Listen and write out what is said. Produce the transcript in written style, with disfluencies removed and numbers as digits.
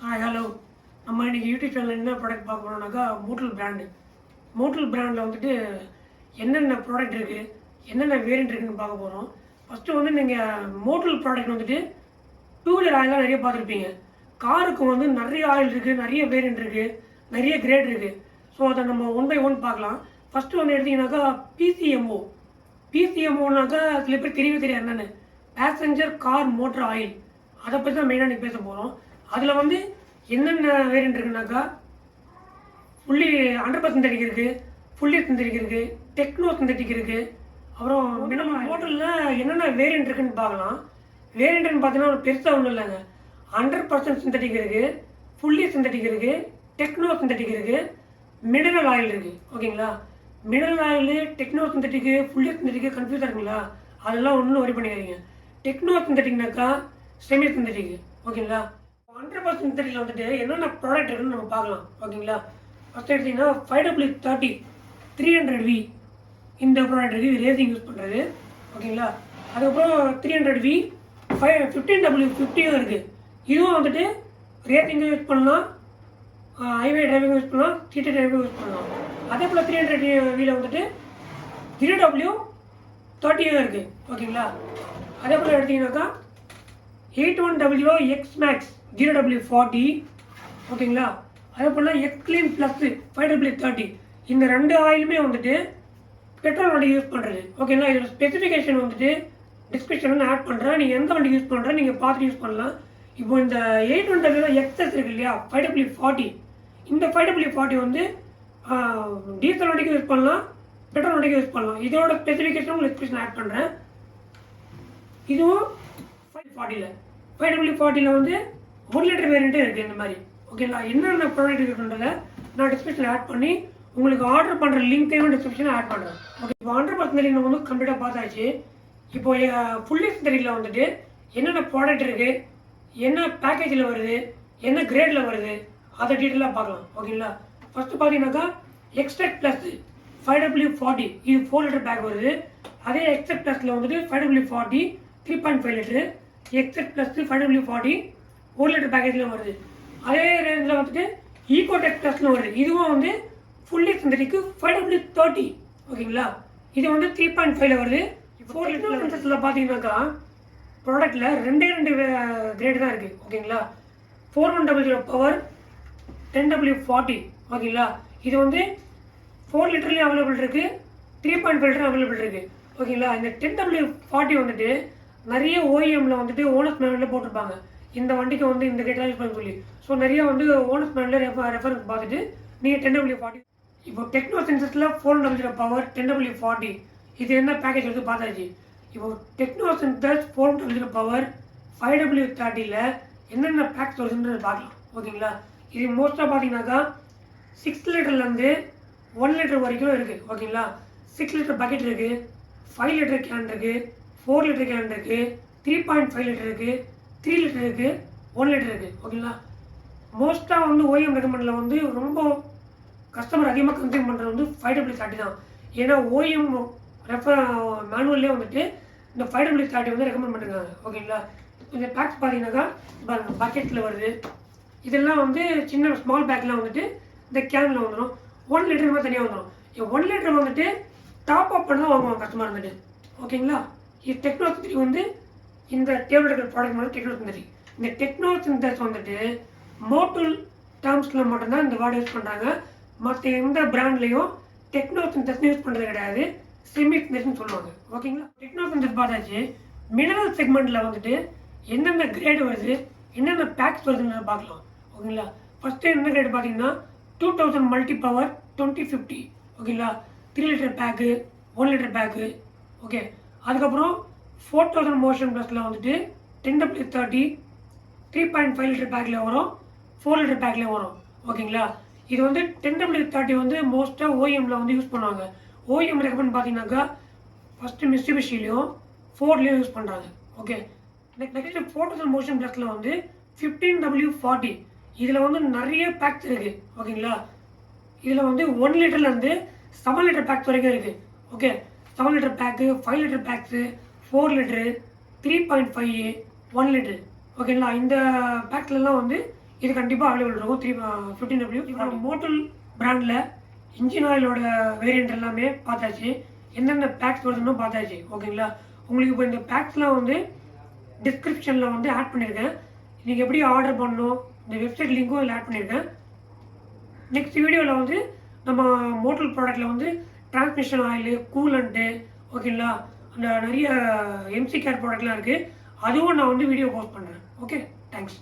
Hello. நம்ம இன்றைக்கி YouTube சேனலில் என்ன ப்ராடக்ட் பார்க்க போகிறோம்னாக்கா மோட்டல் பிராண்டு. மோட்டல் பிராண்டில் வந்துட்டு என்னென்ன ப்ராடக்ட் இருக்குது, என்னென்ன வேரியண்ட் இருக்குதுன்னு பார்க்க போகிறோம். ஃபஸ்ட்டு வந்து நீங்கள் மோட்டல் ப்ராடக்ட் வந்துட்டு டூ வீலர் ஆயிலாம் நிறைய பார்த்துருப்பீங்க. காருக்கு வந்து நிறைய ஆயில் இருக்குது, நிறைய வேரியண்ட் இருக்குது, நிறைய கிரேட் இருக்குது. ஸோ அதை நம்ம ஒன் பை ஒன் பார்க்கலாம். ஃபஸ்ட்டு வந்து எடுத்திங்கனாக்கா பிசிஎம்ஓ. பிசிஎம்ஓனாக்கா சில பேர் தெரியவே தெரியாது என்னென்னு. Passenger car motor oil. அதை பற்றி தான் மெயினாக நீங்கள் பேச போகிறோம். அதில் வந்து என்னென்ன வேரியண்ட் இருக்குனாக்கா ஃபுல்லி 100% சிந்தட்டிக் இருக்குது, ஃபுல்லி சிந்தட்டிக் இருக்குது, டெக்னோ சிந்தட்டிக் இருக்குது. அப்புறம் மினிமம் மோட்டலில் என்னென்ன வேரியண்ட் இருக்குதுன்னு பார்க்கலாம். வேரியண்ட்னு பார்த்தீங்கன்னா பெருசாக ஒன்றும் இல்லைங்க. 100% சிந்தட்டிக் இருக்குது, ஃபுல்லி சிந்தட்டிக் இருக்குது, டெக்னோ சிந்தட்டிக் இருக்குது, மினரல் ஆயில் இருக்குது. ஓகேங்களா? Mineral oil, techno synthetic, fully synthetic கன்ஃபியூஸாக இருக்குங்களா? அதெல்லாம் ஒன்றும் ஒரி பண்ணிக்காதீங்க. டெக்னோ சிந்தட்டிக்னாக்கா செமி சிந்தட்டிக். ஓகேங்களா? 100% சிந்தட்டிக்கில் வந்துட்டு என்னென்ன ப்ராடக்ட் இருக்குன்னு நம்ம பார்க்கலாம். ஓகேங்களா? ஃபஸ்ட் எடுத்திங்கன்னா 5W30 300V இந்த ப்ராடக்ட் இருக்குது. இது ரேசிங் யூஸ் பண்ணுறது. ஓகேங்களா? அதுக்கப்புறம் 300V 15W50 இருக்குது. இதுவும் வந்துட்டு ரேசிங்கும் யூஸ் பண்ணலாம், ஹைவே டிரைவிங் யூஸ் பண்ணலாம், சிட்டி டிரைவிங் யூஸ் பண்ணலாம். அதே போல் 300Vயில் வந்துட்டு 0W30 இருக்குது. ஓகேங்களா? அதே போல் எடுத்திங்கனாக்கா 81W X-Max 0W40. ஓகேங்களா? அதே போல் எக்ஸ்க்ளீன் ப்ளஸ் 5W30 இந்த ரெண்டு ஆயிலுமே வந்துட்டு பெட்ரோல் வண்டி யூஸ் பண்ணுறது. ஓகேங்களா? இதோட ஸ்பெசிஃபிகேஷன் வந்துட்டு டிஸ்கிரிப்ஷனில் ஆட் பண்ணுறேன். நீங்கள் எந்த வண்டி யூஸ் பண்ணுறேன் நீங்கள் பார்த்துட்டு யூஸ் பண்ணலாம். இப்போ இந்த 81W XS இருக்கு இல்லையா, 5W40. இந்த 5W40 வந்து டீசல் வண்டிக்கு யூஸ் பண்ணலாம், பெட்ரோல் வண்டிக்கு யூஸ் பண்ணலாம். இதோட ஸ்பெசிஃபிகேஷன் உங்களுக்கு டிஸ்கிரிப்ஷன் ஆட் பண்ணுறேன். இதுவும் 5W40ல் வந்து 1 லிட்டர் வேரியண்ட்டே இருக்குது இந்த மாதிரி. ஓகேங்களா? என்னென்ன ப்ராடக்ட் இருக்குன்றதை நான் டிஸ்கிரிப்ஷனில் ஆட் பண்ணி உங்களுக்கு ஆர்டர் பண்ணுற லிங்க்கையும் டிஸ்கிரிப்ஷனில் ஆட் பண்ணுறேன். ஓகே, இப்போ 100% நம்ம வந்து கம்ப்ளீட்டாக பார்த்தாச்சு. இப்போ ஃபுல்லி சிந்தட்டிக்கில் வந்துட்டு என்னென்ன ப்ராடக்ட் இருக்குது, என்ன பேக்கேஜில் வருது, என்ன கிரேடில் வருது, அதை டீட்டெயிலாக பார்க்கலாம். ஓகேங்களா? ஃபஸ்ட்டு பார்த்தீங்கன்னாக்கா எக்ஸ்ட்ராக்ட் ப்ளஸ் 5W40 இது 4 லிட்டர் பேக் வருது. அதே எக்ஸ்ட்ராக்ட் ப்ளஸில் வந்துட்டு 5W40 3.5 litre, extract plus 5W40 1 litre பேக்கேஜில் வருது. அதே ரேஞ்சில் வந்துட்டு ஈகோடெக் ப்ளஸ்னு வருது. இதுவும் வந்து ஃபுல்லி சிந்தட்டிக்கு 5W30. ஓகேங்களா? இது வந்து 3.5ல் வருது. 4 லிட்டர் சென்சஸில் பார்த்தீங்கன்னாக்கா ப்ராடக்டில் ரெண்டு கிரேடு தான் இருக்குது. ஓகேங்களா? 4100 பவர் 10W40. ஓகேங்களா? இது வந்து 4 லிட்டர்லேயும் அவைலபிள் இருக்குது, 3.5 லிட்டரும் அவைலபிள் இருக்குது. ஓகேங்களா? இந்த 10W40 வந்துட்டு நிறைய ஓஇஎம்மில் வந்துட்டு ஓனர்ஸ் மேனுவலில் போட்டிருப்பாங்க இந்த வண்டிக்கு வந்து இந்த கிரேட் யூஸ் பண்ண சொல்லி. ஸோ நிறைய வந்து ஓனர்ஸ் மேனுவலில் ரெஃபரன்ஸ் பார்த்துட்டு நீங்கள் 10W40. இப்போ டெக்னோசிந்தசிஸில் 400 பவர் 10W40 இது என்ன பேக்கேஜ் வந்து பார்த்தாச்சு. இப்போ டெக்னோசிந்தஸ் 400 பவர் 5W30ல் என்னென்ன பேக்ஸ் வருதுன்றது பார்க்கலாம். ஓகேங்களா? இது மோஸ்ட்டாக பார்த்தீங்கன்னாக்கா 6 லிட்டர்லேருந்து 1 லிட்டர் வரைக்கும் இருக்குது. ஓகேங்களா? 6 லிட்டர் பக்கெட் இருக்குது, 5 லிட்டர் கேன் இருக்குது, 4 லிட்டர் கேன் இருக்குது, 3.5 லிட்டர் இருக்குது, 3 லிட்டர் இருக்குது, 1 லிட்டர் இருக்குது. ஓகேங்களா? மோஸ்ட்டாக வந்து ஓஎம் ரெக்கமெண்டில் வந்து ரொம்ப கஸ்டமர் அதிகமாக கன்சியூம் பண்ணுறது வந்து 5W30 தான். ஏன்னா ஓஎம் மேனுவல்லே வந்துட்டு இந்த 5W30 வந்து ரெக்கமெண்ட் பண்ணிருக்காங்க. ஓகேங்களா? இந்த பேக்ஸ் பார்த்தீங்கன்னாக்கா பக்கெட்டில் வருது. இதெல்லாம் வந்து சின்ன ஸ்மால் பேக்லாம் வந்துட்டு இந்த கேனில் வந்துடும். 1 லிட்டர் மாதிரி தனியாக வந்துடும். 1 லிட்டர் வந்துட்டு டாப் அப் பண்ணி தான் வாங்குவாங்க கஸ்டமர் வந்துட்டு. ஓகேங்களா? இது டெக்னோசிந்தசி வந்து இந்த டேபிள் இருக்கிற ப்ராடக்ட் வந்து டெக்னோசிந்தசி. இந்த டெக்னோசிந்தஸ் வந்துட்டு மோட்டல் டேர்ம்ஸில் மட்டும்தான் இந்த வேர்டு யூஸ் பண்ணுறாங்க. மற்ற எந்த பிராண்ட்லேயும் டெக்னோசிந்தஸ் யூஸ் பண்ணுறது கிடையாது, செமி சிந்தசிஸ்ன்னு சொல்லுவாங்க. ஓகேங்களா? டெக்னோசிந்தஸ் பார்த்தாச்சு. மினரல் செக்மெண்ட்டில் வந்துட்டு என்னென்ன கிரேடு வருது, என்னென்ன பேக்ஸ் வருதுன்னு பார்க்கலாம். ஓகேங்களா? ஃபஸ்ட்டு என்ன கிரேடு பார்த்தீங்கன்னா 2000 மல்டி பவர் 2050. ஓகேங்களா? 3 litre pack, 1 litre pack. Okay, அதுக்கப்புறம் 4000 மோஷன் ப்ளஸில் வந்துட்டு 10W30 3.5 லிட்டர் பேக்கில் வரும், 4 லிட்டர் பேக்கில் வரும். ஓகேங்களா? இது வந்து 10W30 வந்து மோஸ்ட்டாக ஓஎம்மில் வந்து யூஸ் பண்ணுவாங்க. ஓஎம் ரெக்கமெண்ட் பார்த்தீங்கன்னாக்கா ஃபஸ்ட்டு மிஸ்டிபிஷிலையும் 4லேயும் யூஸ் பண்ணுறாங்க. ஓகே, நெக்ஸ்ட்டு 4000 மோஷன் ப்ளஸில் வந்து 15W40 இதில் வந்து நிறைய பேக்ஸ் இருக்குது. ஓகேங்களா? இதில் வந்து 1 லிட்டர்லேருந்து 7 லிட்டர் பேக்ஸ் வரைக்கும் இருக்குது. Okay, 7 litre pack, 5 litre packs, 4 litre, 3.5, 1 litre. ஓகேங்களா? இந்த பேக்ஸ்லாம் வந்து இது கண்டிப்பாக அவைலபிள் இருக்கும் 15W. இப்போ மோட்டல் பிராண்டில் இன்ஜின் ஆயிலோட வேரியண்ட் எல்லாமே பார்த்தாச்சு, என்னென்ன பேக்ஸ் வருதுன்னு பார்த்தாச்சு. ஓகேங்களா, உங்களுக்கு இப்போ இந்த பேக்ஸ்லாம் வந்து டிஸ்கிரிப்ஷனில் வந்து ஆட் பண்ணியிருக்கேன். நீங்கள் எப்படி ஆர்டர் பண்ணணும் இந்த வெப்சைட் லிங்க்கும் இதில் ஆட் பண்ணியிருக்கேன். நெக்ஸ்ட் வீடியோவில் வந்து நம்ம மோட்டல் ப்ராடக்ட்டில் வந்து டிரான்ஸ்மிஷன் ஆயிலு, கூலண்ட்டு, ஓகேங்களா, அந்த நிறைய எம்சி கேர் ப்ராடக்ட்லாம் இருக்குது, அதுவும் நான் வந்து வீடியோ போஸ்ட் பண்ணுறேன். Okay, thanks.